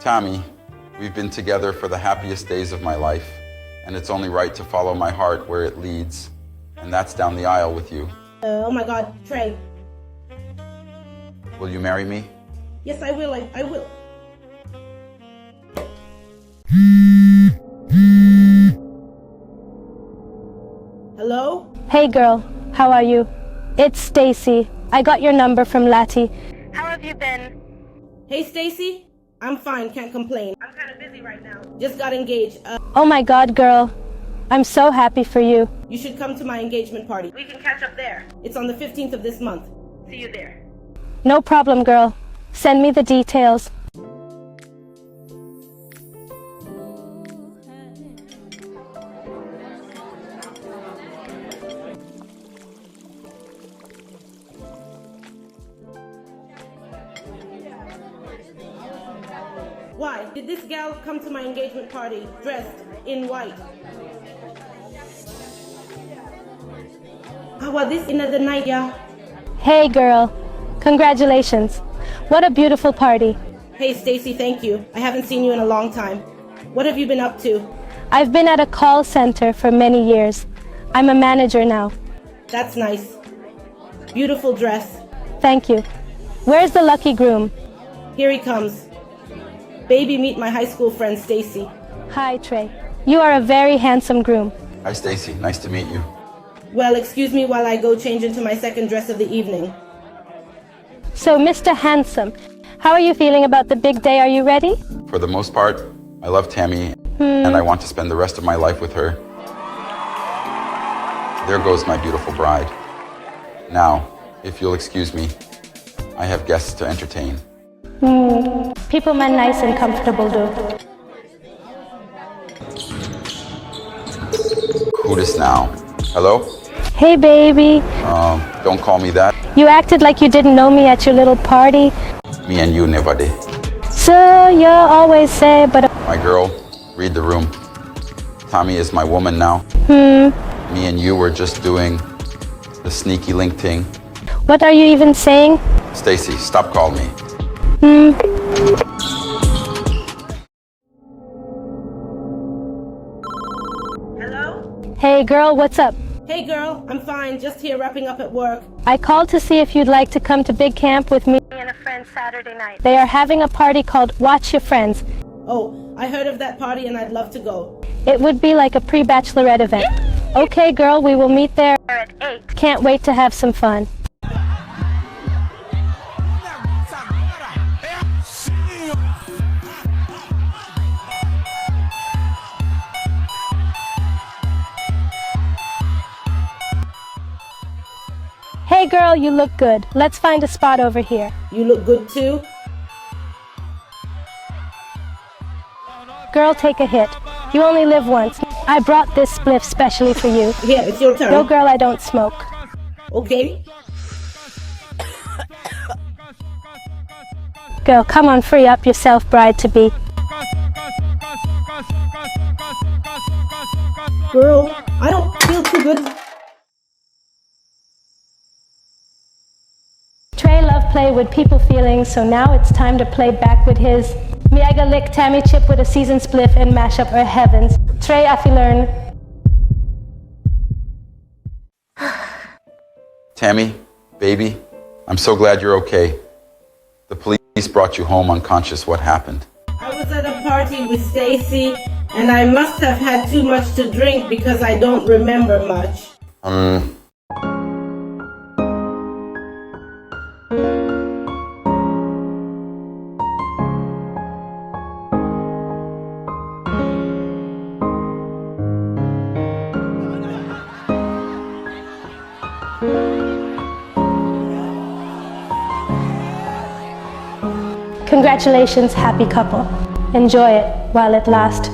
Tommy, we've been together for the happiest days of my life, and it's only right to follow my heart where it leads, and that's down the aisle with you. Oh my God, Trey. Will you marry me? Yes, I will. I will. Hello? Hey girl, how are you? It's Stacy. I got your number from Lati. How have you been? Hey, Stacy. I'm fine, can't complain. I'm kind of busy right now. Just got engaged. Oh my God, girl. I'm so happy for you. You should come to my engagement party. We can catch up there. It's on the 15th of this month. See you there. No problem, girl. Send me the details. Why did this gal come to my engagement party dressed in white? How about this in the night, yeah? Hey girl, congratulations. What a beautiful party. Hey Stacy, thank you. I haven't seen you in a long time. What have you been up to? I've been at a call center for many years. I'm a manager now. That's nice. Beautiful dress. Thank you. Where's the lucky groom? Here he comes. Baby, meet my high school friend Stacy. Hi, Trey. You are a very handsome groom. Hi, Stacy. Nice to meet you. Well, excuse me while I go change into my second dress of the evening. So, Mr. Handsome, how are you feeling about the big day? Are you ready? For the most part, I love Tammy, and I want to spend the rest of my life with her. There goes my beautiful bride. Now, if you'll excuse me, I have guests to entertain. People man nice and comfortable do. Who this now? Hello? Hey, baby. Don't call me that. You acted like you didn't know me at your little party. Me and you never did. So you always say, but... My girl, read the room. Tommy is my woman now. Me and you were just doing the sneaky link thing. What are you even saying? Stacy, stop calling me. Hello? Hey, girl, what's up? Hey girl, I'm fine. Just here wrapping up at work. I called to see if you'd like to come to big camp with me and a friend Saturday night. They are having a party called Watch Your Friends. Oh, I heard of that party and I'd love to go. It would be like a pre-bachelorette event. Okay, girl, we will meet there at 8. Can't wait to have some fun. Hey girl, you look good. Let's find a spot over here. You look good too? Girl, take a hit. You only live once. I brought this spliff specially for you. Here, it's your turn. No, girl, I don't smoke. Okay. Girl, come on, free up yourself, bride-to-be. Girl, I don't feel too good. Trey love play with people feelings, so now it's time to play back with his. Me I ga lick Tammy chip with a seasoned spliff and mash up her heavens. Trey, I feel learn. Tammy, baby, I'm so glad you're okay. The police brought you home unconscious. What happened? I was at a party with Stacy and I must have had too much to drink because I don't remember much. Congratulations, happy couple. Enjoy it while it lasts.